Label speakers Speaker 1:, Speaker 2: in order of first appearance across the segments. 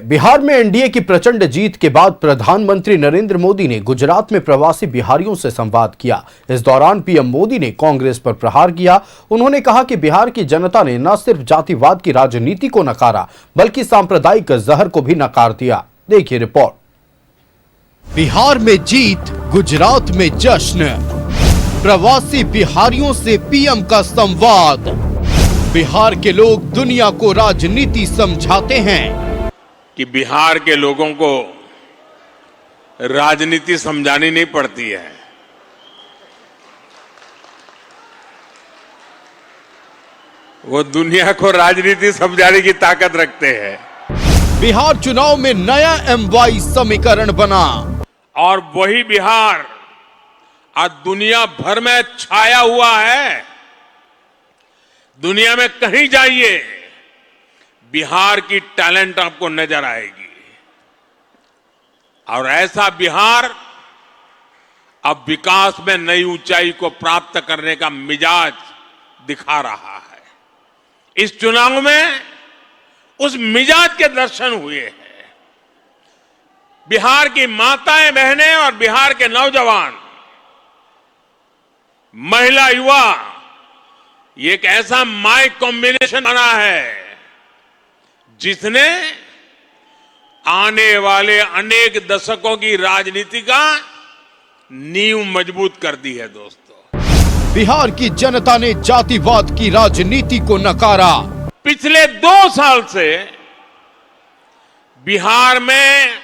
Speaker 1: बिहार में एनडीए की प्रचंड जीत के बाद प्रधानमंत्री नरेंद्र मोदी ने गुजरात में प्रवासी बिहारियों से संवाद किया। इस दौरान पीएम मोदी ने कांग्रेस पर प्रहार किया। उन्होंने कहा कि बिहार की जनता ने न सिर्फ जातिवाद की राजनीति को नकारा, बल्कि सांप्रदायिक जहर को भी नकार दिया। देखिए रिपोर्ट। बिहार में जीत, गुजरात में जश्न, प्रवासी बिहारियों से पीएम का संवाद। बिहार के लोग दुनिया को राजनीति समझाते हैं
Speaker 2: कि बिहार के लोगों को राजनीति समझानी नहीं पड़ती है। वो दुनिया को राजनीति समझाने की ताकत रखते हैं।
Speaker 1: बिहार चुनाव में नया MY समीकरण बना
Speaker 2: और वही बिहार आज दुनिया भर में छाया हुआ है। दुनिया में कहीं जाइए, बिहार की टैलेंट आपको नजर आएगी। और ऐसा बिहार अब विकास में नई ऊंचाई को प्राप्त करने का मिजाज दिखा रहा है। इस चुनाव में उस मिजाज के दर्शन हुए हैं। बिहार की माताएं बहनें और बिहार के नौजवान, महिला, युवा, ये एक ऐसा माई कॉम्बिनेशन बना है जिसने आने वाले अनेक दशकों की राजनीति का नींव मजबूत कर दी है। दोस्तों,
Speaker 1: बिहार की जनता ने जातिवाद की राजनीति को नकारा।
Speaker 2: पिछले 2 साल से बिहार में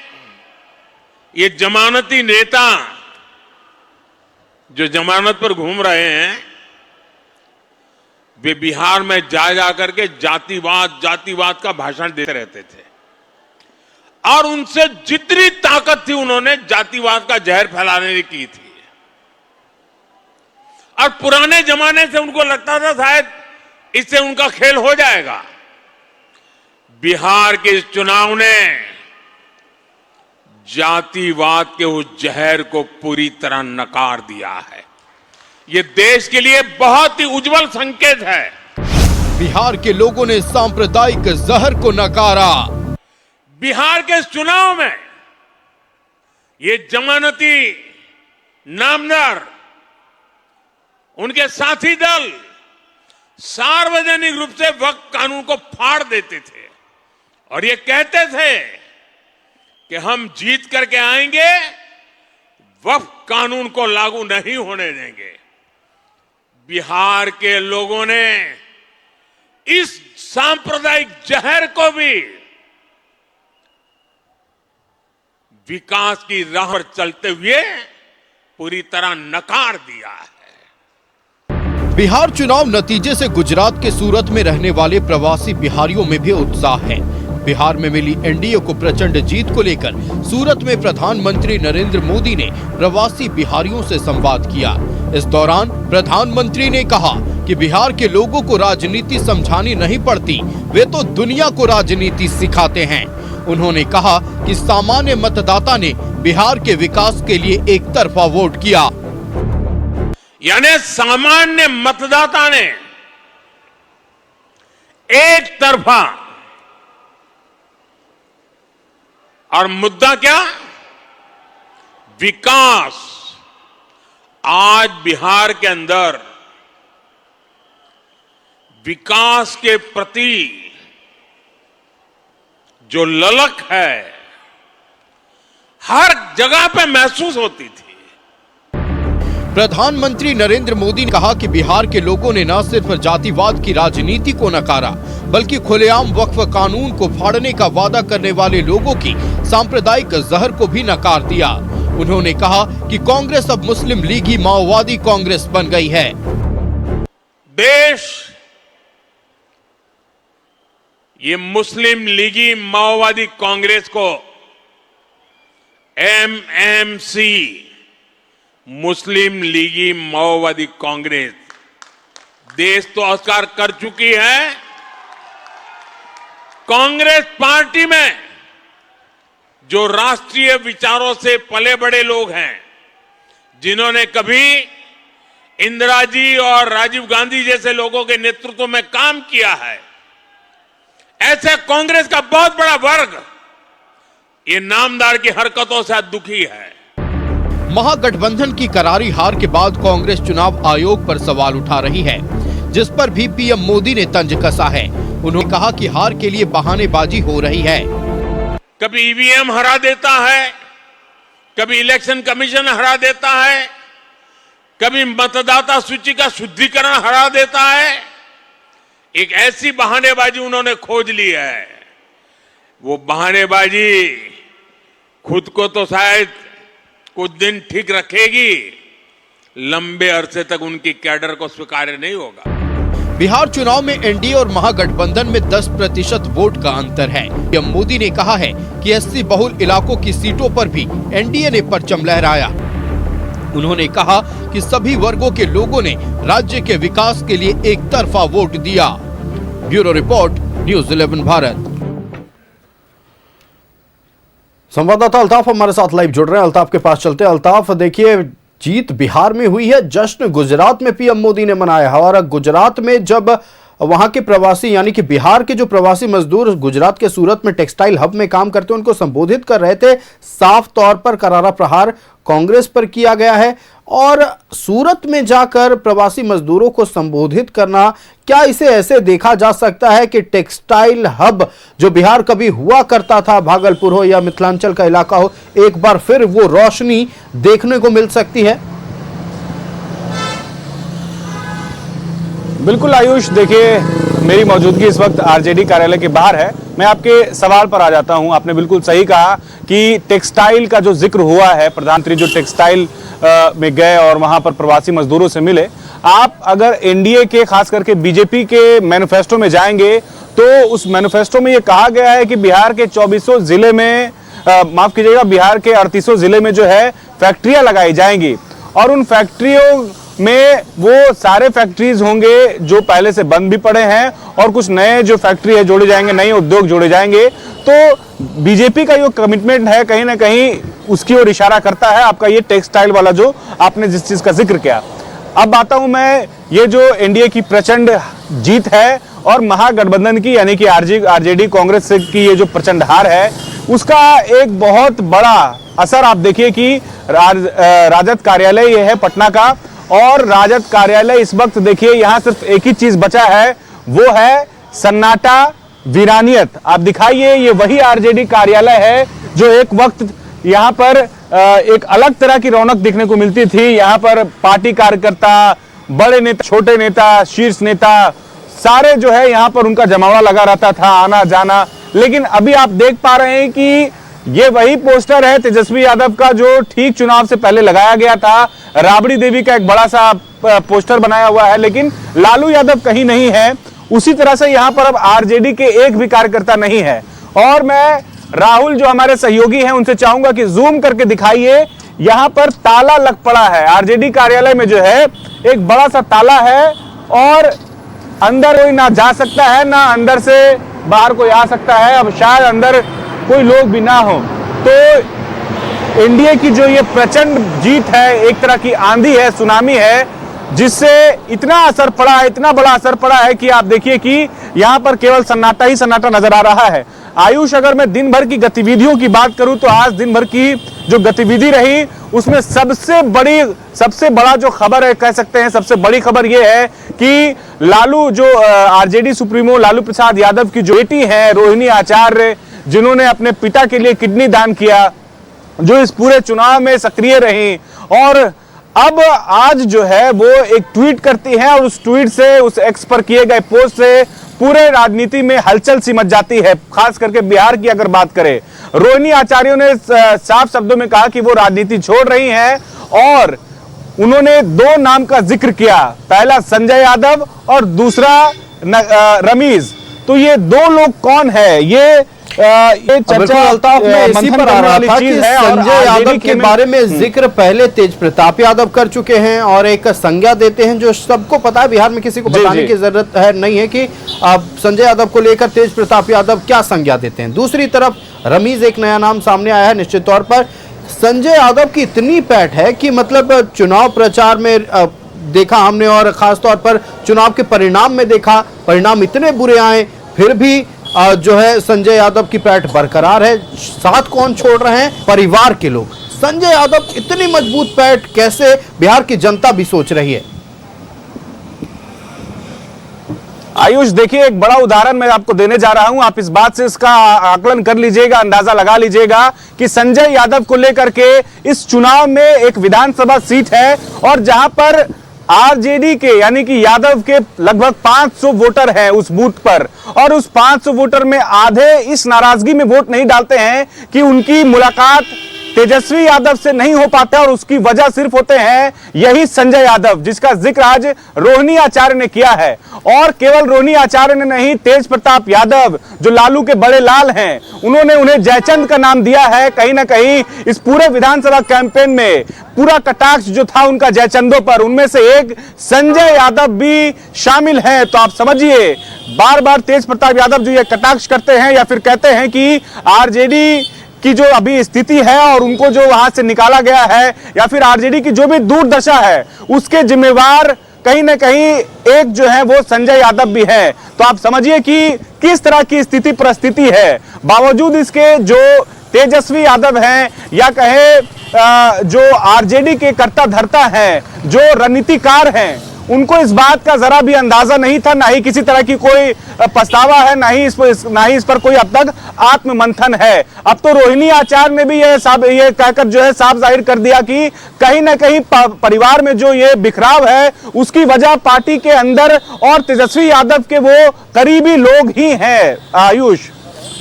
Speaker 2: ये जमानती नेता जो जमानत पर घूम रहे हैं, वे बिहार में जा करके जातिवाद का भाषण देते रहते थे और उनसे जितनी ताकत थी उन्होंने जातिवाद का जहर फैलाने की थी। और पुराने जमाने से उनको लगता था शायद इससे उनका खेल हो जाएगा। बिहार के इस चुनाव ने जातिवाद के उस जहर को पूरी तरह नकार दिया है। ये देश के लिए बहुत ही उज्जवल संकेत है।
Speaker 1: बिहार के लोगों ने सांप्रदायिक जहर को नकारा।
Speaker 2: बिहार के इस चुनाव में ये जमानती नामदार, उनके साथी दल सार्वजनिक रूप से वक्फ कानून को फाड़ देते थे और ये कहते थे कि हम जीत करके आएंगे, वक्फ कानून को लागू नहीं होने देंगे। बिहार के लोगों ने इस सांप्रदायिक जहर को भी विकास की राह पर चलते हुए पूरी तरह नकार दिया है।
Speaker 1: बिहार चुनाव नतीजे से गुजरात के सूरत में रहने वाले प्रवासी बिहारियों में भी उत्साह है। बिहार में मिली एनडीए को प्रचंड जीत को लेकर सूरत में प्रधानमंत्री नरेंद्र मोदी ने प्रवासी बिहारियों से संवाद किया। इस दौरान प्रधानमंत्री ने कहा कि बिहार के लोगों को राजनीति समझानी नहीं पड़ती, वे तो दुनिया को राजनीति सिखाते हैं। उन्होंने कहा कि सामान्य मतदाता ने बिहार के विकास के लिए एक तरफा वोट किया।
Speaker 2: यानी सामान्य मतदाता ने एक तरफा, और मुद्दा क्या? विकास। आज बिहार के अंदर विकास के प्रति जो ललक है, हर जगह पे महसूस होती थी।
Speaker 1: प्रधानमंत्री नरेंद्र मोदी ने कहा कि बिहार के लोगों ने न सिर्फ जातिवाद की राजनीति को नकारा, बल्कि खुलेआम वक्फ कानून को फाड़ने का वादा करने वाले लोगों की सांप्रदायिक जहर को भी नकार दिया। उन्होंने कहा कि कांग्रेस अब मुस्लिम लीगी माओवादी कांग्रेस बन गई है।
Speaker 2: देश ये मुस्लिम लीगी माओवादी कांग्रेस को MMC, मुस्लिम लीगी माओवादी कांग्रेस, देश तो अस्वीकार कर चुकी है। कांग्रेस पार्टी में जो राष्ट्रीय विचारों से पले बड़े लोग हैं, जिन्होंने कभी इंदिरा जी और राजीव गांधी जैसे लोगों के नेतृत्व में काम किया है, ऐसे कांग्रेस का बहुत बड़ा वर्ग ये नामदार की हरकतों से आज दुखी है।
Speaker 1: महागठबंधन की करारी हार के बाद कांग्रेस चुनाव आयोग पर सवाल उठा रही है, जिस पर भी पीएम मोदी ने तंज कसा है। उन्होंने कहा कि हार के लिए बहानेबाजी हो रही है।
Speaker 2: कभी ईवीएम हरा देता है, कभी इलेक्शन कमीशन हरा देता है, कभी मतदाता सूची का शुद्धिकरण हरा देता है। एक ऐसी बहानेबाजी उन्होंने खोज ली है। वो बहानेबाजी खुद को तो शायद कुछ दिन ठीक रखेगी, लंबे अरसे तक उनकी कैडर को स्वीकार्य नहीं होगा।
Speaker 1: बिहार चुनाव में एनडीए और महागठबंधन में 10% वोट का अंतर है। पीएम मोदी ने कहा है कि 80 बहुल इलाकों की सीटों पर भी एनडीए ने परचम लहराया। उन्होंने कहा कि सभी वर्गों के लोगों ने राज्य के विकास के लिए एक तरफा वोट दिया। Bureau report, news 11 Bharat. संवाददाता अल्ताफ हमारे साथ लाइव जुड़ रहे हैं। अल्ताफ के पास चलते हैं। अल्ताफ, देखिए, जीत बिहार में हुई है, जश्न गुजरात में पीएम मोदी ने मनाया है। और गुजरात में जब वहां के प्रवासी यानी कि बिहार के जो प्रवासी मजदूर गुजरात के सूरत में टेक्सटाइल हब में काम करते हैं, उनको संबोधित कर रहे थे, साफ तौर पर करारा प्रहार कांग्रेस पर किया गया है। और सूरत में जाकर प्रवासी मजदूरों को संबोधित करना, क्या इसे ऐसे देखा जा सकता है कि टेक्सटाइल हब जो बिहार कभी हुआ करता था, भागलपुर हो या मिथिलांचल का इलाका हो, एक बार फिर वो रोशनी देखने को मिल सकती है?
Speaker 3: बिल्कुल आयुष, देखिए, मेरी मौजूदगी इस वक्त आरजेडी कार्यालय के बाहर है। मैं आपके सवाल पर आ जाता हूं। आपने बिल्कुल सही कहा कि टेक्सटाइल का जो जिक्र हुआ है, प्रधानमंत्री जो टेक्सटाइल में गए और वहां पर प्रवासी मजदूरों से मिले। आप अगर एनडीए के, खास करके बीजेपी के मैनिफेस्टो में जाएंगे तो उस मैनिफेस्टो में ये कहा गया है कि बिहार के 2400 जिले में, माफ कीजिएगा, बिहार के 3800 जिले में जो है फैक्ट्रियां लगाई जाएंगी। और उन फैक्ट्रियों में वो सारे फैक्ट्रीज होंगे जो पहले से बंद भी पड़े हैं, और कुछ नए जो फैक्ट्री है जोड़े जाएंगे, नए उद्योग जोड़े जाएंगे। तो बीजेपी का जो कमिटमेंट है, कहीं ना कहीं उसकी ओर इशारा करता है आपका ये टेक्सटाइल वाला जो आपने जिस चीज का जिक्र किया। अब आता हूं मैं, ये जो एनडीए की प्रचंड जीत है और महागठबंधन की यानी कि आरजेडी कांग्रेस की ये जो प्रचंड हार है, उसका एक बहुत बड़ा असर आप देखिए कि राजद कार्यालय ये है पटना का, और राजद कार्यालय इस वक्त देखिए यहां सिर्फ एक ही चीज बचा है, वो है सन्नाटा, वीरानियत। आप दिखाइए, ये वही आरजेडी कार्यालय है जो एक वक्त यहां पर एक अलग तरह की रौनक देखने को मिलती थी। यहां पर पार्टी कार्यकर्ता, बड़े नेता, छोटे नेता, शीर्ष नेता, सारे जो है यहां पर उनका जमावड़ा लगा रहता था, आना जाना। लेकिन अभी आप देख पा रहे हैं कि ये वही पोस्टर है तेजस्वी यादव का जो ठीक चुनाव से पहले लगाया गया था। राबड़ी देवी का एक बड़ा सा पोस्टर बनाया हुआ है, लेकिन लालू यादव कहीं नहीं है। उसी तरह से यहां पर अब आरजेडी के एक भी कार्यकर्ता नहीं है। और मैं राहुल जो हमारे सहयोगी हैं उनसे चाहूंगा कि जूम करके दिखाइए, यहां पर ताला लग पड़ा है। आरजेडी कार्यालय में जो है एक बड़ा सा ताला है और अंदर कोई ना जा सकता है, ना अंदर से बाहर कोई आ सकता है। अब शायद अंदर कोई लोग भी ना हो। तो एनडीए की जो ये प्रचंड जीत है, एक तरह की आंधी है, सुनामी है, जिससे इतना असर पड़ा है, इतना बड़ा असर पड़ा है कि आप देखिए कि यहां पर केवल सन्नाटा ही सन्नाटा नजर आ रहा है। आयुष, अगर मैं दिन भर की गतिविधियों की बात करूं तो आज दिन भर की जो गतिविधि रही उसमें सबसे बड़ा जो खबर है, कह सकते हैं सबसे बड़ी खबर यह है कि लालू जो आरजेडी सुप्रीमो लालू प्रसाद यादव की जो बेटी है रोहिणी आचार्य, जिन्होंने अपने पिता के लिए किडनी दान किया, जो इस पूरे चुनाव में सक्रिय रही, और अब आज जो है वो एक ट्वीट करती हैं और उस ट्वीट से, उस एक्स पर किए गए पोस्ट से पूरे राजनीति में हलचल सी मच जाती है। खास करके बिहार की अगर बात करें, रोहिणी आचार्य ने साफ शब्दों में कहा कि वो राजनीति छोड़ रही हैं और उन्होंने दो नाम का जिक्र किया, पहला संजय यादव और दूसरा रमीज। तो ये दो लोग कौन है? ये चर्चा
Speaker 1: अल्ताफ में इसी पर आ रहा था कि संजय यादव के बारे में जिक्र पहले तेज प्रताप यादव कर चुके हैं और एक संज्ञा देते हैं जो सबको पता है, बिहार में किसी को बताने की जरूरत है नहीं है कि संजय यादव को लेकर तेज प्रताप यादव क्या संज्ञा देते हैं। दूसरी तरफ रमीज एक नया नाम सामने आया है। निश्चित तौर पर संजय यादव की इतनी पैठ है कि मतलब चुनाव प्रचार में देखा हमने और खासतौर पर चुनाव के परिणाम में देखा, परिणाम इतने बुरे आए फिर भी जो है संजय यादव की पैठ बरकरार है। साथ कौन छोड़ रहे हैं? परिवार के लोग। संजय यादव इतनी मजबूत पैठ कैसे बिहार की जनता भी सोच रही है?
Speaker 3: आयुष, देखिए, एक बड़ा उदाहरण मैं आपको देने जा रहा हूं। आप इस बात से इसका आकलन कर लीजिएगा, अंदाजा लगा लीजिएगा कि संजय यादव को लेकर के इस चुनाव में एक विधानसभा सीट है और जहां पर आरजेडी के यानी कि यादव के लगभग 500 वोटर हैं उस बूथ पर, और उस 500 वोटर में आधे इस नाराजगी में वोट नहीं डालते हैं कि उनकी मुलाकात तेजस्वी यादव से नहीं हो पाता, और उसकी वजह सिर्फ होते हैं यही संजय यादव, जिसका जिक्र आज रोहिणी आचार्य ने किया है। और केवल रोहिणी आचार्य ने नहीं, तेज प्रताप यादव जो लालू के बड़े लाल हैं, उन्होंने उन्हें जयचंद का नाम दिया है। कहीं ना कहीं इस पूरे विधानसभा कैंपेन में पूरा कटाक्ष जो था उनका जयचंदों पर, उनमें से एक संजय यादव भी शामिल है। तो आप समझिए, बार बार तेज प्रताप यादव जो ये कटाक्ष करते हैं या फिर कहते हैं कि आरजेडी की जो अभी स्थिति है और उनको जो वहां से निकाला गया है, या फिर आरजेडी की जो भी दुर्दशा है, उसके जिम्मेवार कहीं ना कहीं एक जो है वो संजय यादव भी है। तो आप समझिए कि किस तरह की स्थिति परिस्थिति है। बावजूद इसके जो तेजस्वी यादव हैं या कहे जो आरजेडी के कर्ता धर्ता हैं, जो रणनीतिकार हैं, उनको इस बात का जरा भी अंदाजा नहीं था, ना ही किसी तरह की कोई पछतावा है, ना ही इस पर कोई अब तक आत्ममंथन है। अब तो रोहिणी आचार्य ने भी ये कहकर जो है साफ जाहिर कर दिया कि कहीं ना कहीं परिवार में जो ये बिखराव है उसकी वजह पार्टी के अंदर और तेजस्वी यादव के वो करीबी लोग ही हैं। आयुष,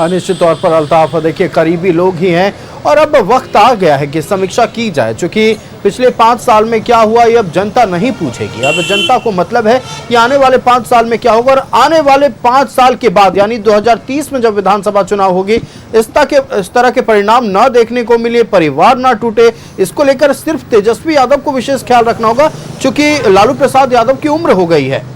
Speaker 1: निश्चित तौर पर अल्ताफ, देखिए करीबी लोग ही हैं और अब वक्त आ गया है कि समीक्षा की जाए। क्योंकि पिछले 5 साल में क्या हुआ ये अब जनता नहीं पूछेगी। अब जनता को मतलब है कि आने वाले 5 साल में क्या होगा, और आने वाले 5 साल के बाद यानी 2030 में जब विधानसभा चुनाव होगी, इस तरह के परिणाम न देखने को मिले, परिवार ना टूटे, इसको लेकर सिर्फ तेजस्वी यादव को विशेष ख्याल रखना होगा, क्योंकि लालू प्रसाद यादव की उम्र हो गई है।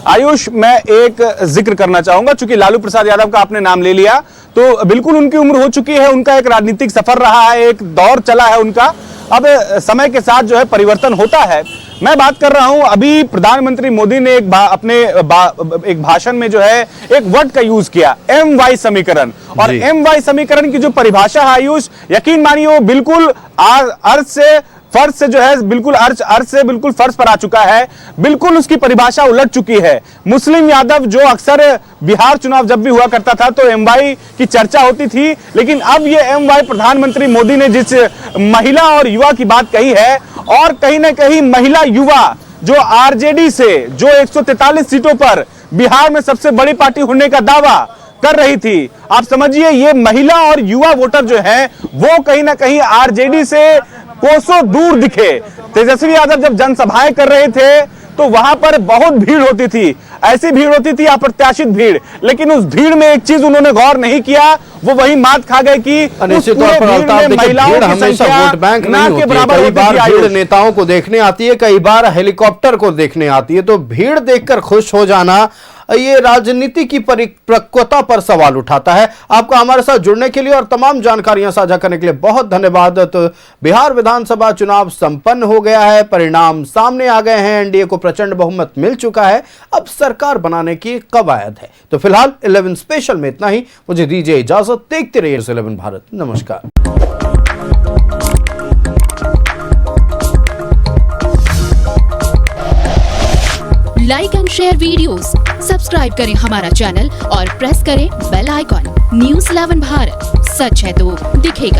Speaker 3: आयुष, मैं एक जिक्र करना चाहूंगा, चूंकि लालू प्रसाद यादव का आपने नाम ले लिया, तो बिल्कुल उनकी उम्र हो चुकी है, उनका एक राजनीतिक सफर रहा है, एक दौर चला है उनका। अब समय के साथ जो है परिवर्तन होता है। मैं बात कर रहा हूं, अभी प्रधानमंत्री मोदी ने एक भाषण में जो है एक वर्ड का यूज किया, MY समीकरण। और MY समीकरण की जो परिभाषा है आयुष, यकीन मानिए वो बिल्कुल अर्थ से फर्श से जो है बिल्कुल अर्थ से बिल्कुल फर्श पर आ चुका है, बिल्कुल उसकी परिभाषा उलट चुकी है। मुस्लिम यादव जो अक्सर बिहार चुनाव जब भी हुआ करता था तो MY की चर्चा होती थी, लेकिन अब ये MY प्रधानमंत्री मोदी ने जिस महिला और युवा की बात कही है, और कहीं ना कहीं महिला युवा जो आरजेडी से जो 143 सीटों पर बिहार में सबसे बड़ी पार्टी होने का दावा कर रही थी, आप समझिए ये महिला और युवा वोटर जो है वो कहीं ना कहीं आरजेडी से कोसों दूर दिखे। तेजस्वी यादव जब जनसभाएं कर रहे थे तो वहां पर बहुत भीड़ होती थी, ऐसी भीड़ होती थी अप्रत्याशित भीड़, लेकिन उस भीड़ में एक चीज उन्होंने गौर नहीं किया, वो वही मात खा गए कि
Speaker 1: निश्चित तौर पर महिलाओं की संख्या वोट बैंक नहीं होती है। कई बार भीड़ नेताओं को देखने आती है, कई बार हेलीकॉप्टर को देखने आती है, तो भीड़ देखकर खुश हो जाना ये राजनीति की परिपक्वता पर सवाल उठाता है। आपका हमारे साथ जुड़ने के लिए और तमाम जानकारियां साझा करने के लिए बहुत धन्यवाद। तो बिहार विधानसभा चुनाव संपन्न हो गया है, परिणाम सामने आ गए हैं, एनडीए को प्रचंड बहुमत मिल चुका है, अब सरकार बनाने की कवायद है। तो फिलहाल 11 स्पेशल में इतना ही, मुझे दीजिए इजाजत, देखते रहिए 11 भारत। नमस्कार।
Speaker 4: Like and share videos, subscribe करें हमारा चैनल और प्रेस करें बेल आइकॉन। न्यूज़ 11 भारत, सच है तो दिखेगा।